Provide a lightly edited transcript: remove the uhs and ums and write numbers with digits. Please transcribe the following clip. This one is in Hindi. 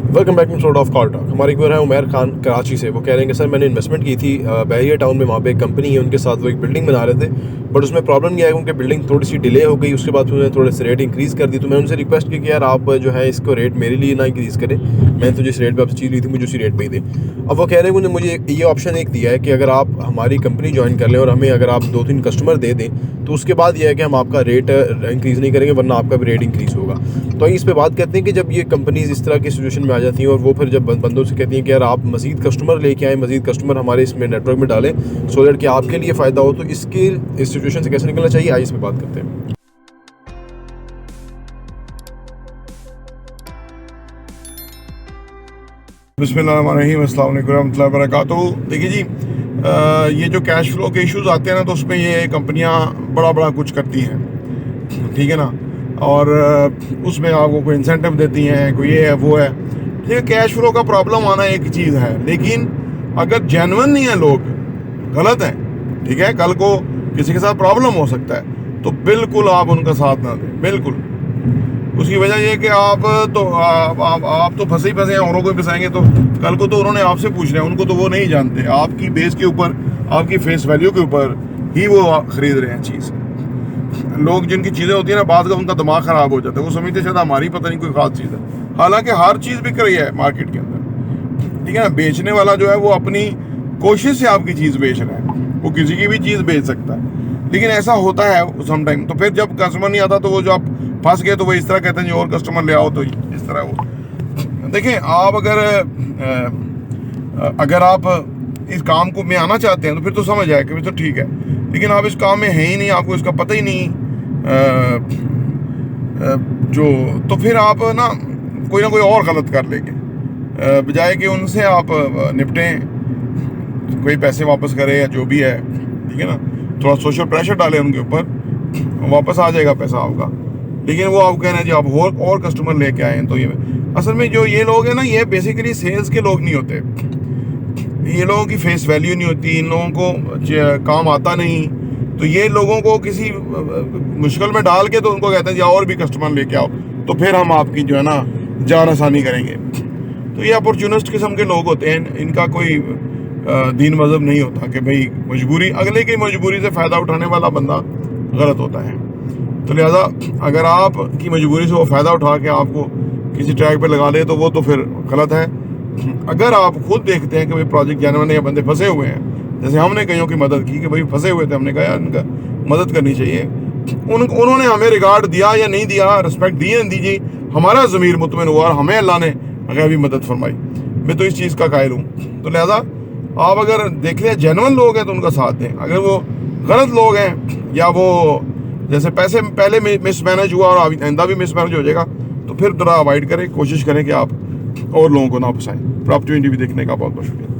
Welcome back to sort of call talk. हमारे एक बार है उमर खान कराची से। वो कह रहे हैं कि सर मैंने इन्वेस्टमेंट की थी बहरिया टाउन में, वहाँ पे एक कंपनी है, उनके साथ वो एक बिल्डिंग बना रहे थे, बट उसमें प्रॉब्लम ये है कि उनकी बिल्डिंग थोड़ी सी डिले हो गई। उसके बाद उन्होंने थोड़े से रेट इंक्रीज़ कर दी। तो मैंने उनसे रिक्वेस्ट की कि यार आप जो है इसको रेट मेरे लिए ना इंक्रीज़ करें, मैंने तो जिस रेट पर आपसे चीज़ ली थी मुझे उसी रेट पर ही दें। अब वो कह रहे हैं उन्होंने मुझे ये ऑप्शन एक दिया है कि अगर आप हमारी कंपनी ज्वाइन कर लें और हमें अगर आप 2-3 कस्टमर दे दें तो उसके बाद ये है कि हम आपका रेट इंक्रीज़ नहीं करेंगे, वरना आपका भी रेट इंक्रीज़ होगा। तो इस पे बात करते हैं कि जब ये कंपनीज इस तरह की सिचुएशन में आ जाती हैं और वो फिर जब बंदों से कहती हैं कि यार आप मज़ीद कस्टमर लेके आएँ, मज़ीद कस्टमर हमारे इसमें नेटवर्क में डालें सो दैट कि आपके लिए फ़ायदा हो, तो इस सिचुएशन से कैसे निकलना चाहिए, आइए इस पर बात करते हैं। बिस्मिल्लाहिर्रहमानिर्रहीम, अस्सलाम वालेकुम रहमतुल्लाहि व बरकातुहू। देखिए जी, ये जो कैश फ्लो के इश्यूज आते हैं ना, तो उसमें ये कंपनियां बड़ा कुछ करती हैं, ठीक है ना। और उसमें आपको कोई इंसेंटिव देती हैं, कोई ये है वो है। ठीक है, कैश फ्लो का प्रॉब्लम आना एक चीज़ है, लेकिन अगर जेन्युइन नहीं है, लोग गलत हैं, ठीक है, कल को किसी के साथ प्रॉब्लम हो सकता है, तो बिल्कुल आप उनका साथ ना दें, बिल्कुल। उसकी वजह ये कि आप तो फंसे ही फंसे हैं, औरों को फंसाएंगे तो कल को तो उन्होंने आपसे पूछ रहे हैं, उनको तो वो नहीं जानते, आपकी बेस के ऊपर, आपकी फेस वैल्यू के ऊपर ही वो खरीद रहे हैं चीज़। लोग जिनकी चीज़ें होती है ना, बाद का उनका दिमाग ख़राब हो जाता है, वो समझते शायद हमारी पता नहीं कोई ख़ास चीज़ है, हालांकि हर चीज़ बिक रही है मार्केट के अंदर, ठीक है ना। बेचने वाला जो है वो अपनी कोशिश से आपकी चीज़ बेच रहा है, वो किसी की भी चीज़ बेच सकता है, लेकिन ऐसा होता है सम टाइम। तो फिर जब कस्टमर नहीं आता तो वो जो आप फंस गए, तो वो इस तरह कहते हैं जी और कस्टमर ले आओ, तो इस तरह वो। देखें, आप अगर आप इस काम को में आना चाहते हैं तो फिर तो समझ आए कि तो ठीक है, लेकिन आप इस काम में हैं ही नहीं, आपको इसका पता ही नहीं तो फिर आप ना कोई और गलत कर लेंगे, बजाय कि उनसे आप निपटें, कोई पैसे वापस करे या जो भी है, ठीक है ना। थोड़ा सोशल प्रेशर डालें उनके ऊपर, वापस आ जाएगा पैसा आपका। लेकिन वो आप कह रहे हैं जी आप और कस्टमर लेके आए हैं, तो ये असल में जो ये लोग हैं ना, ये बेसिकली सेल्स के लोग नहीं होते, ये लोगों की फेस वैल्यू नहीं होती, इन लोगों को काम आता नहीं, तो ये लोगों को किसी मुश्किल में डाल के तो उनको कहते हैं जी और भी कस्टमर लेके आओ, तो फिर हम आपकी जो है ना जान आसानी करेंगे। तो ये अपॉर्चुनिस्ट किस्म के लोग होते हैं, इनका कोई दीन मजहब नहीं होता कि भाई मजबूरी, अगले की मजबूरी से फ़ायदा उठाने वाला बंदा गलत होता है। तो लिहाजा अगर आपकी मजबूरी से वो फ़ायदा उठा के आपको किसी ट्रैक पे लगा ले, तो वो तो फिर गलत है। अगर आप खुद देखते हैं कि भाई प्रोजेक्ट जेन्युइन है, बंदे फंसे हुए हैं, जैसे हमने कईयों की मदद की कि भाई फंसे हुए थे, हमने कहा यार इनका मदद करनी चाहिए, उन्होंने हमें रिगार्ड दिया या नहीं दिया, रिस्पेक्ट दी या नहीं दी, हमारा ज़मीर मुतमिन हुआ और हमें अल्लाह ने अगर भी मदद फरमाई। मैं तो इस चीज़ का कायल हूँ। तो लिहाजा आप अगर देख लें जेन्युइन लोग हैं तो उनका साथ दें, अगर वो गलत लोग हैं या वो जैसे पैसे पहले मिसमैनेज हुआ और आइंदा भी मिसमैनेज हो जाएगा, तो फिर थोड़ा अवॉइड करें, कोशिश करें कि आप और लोगों को ना फंसाएं। अपॉर्चुनिटी भी देखने का बहुत बहुत शुक्रिया।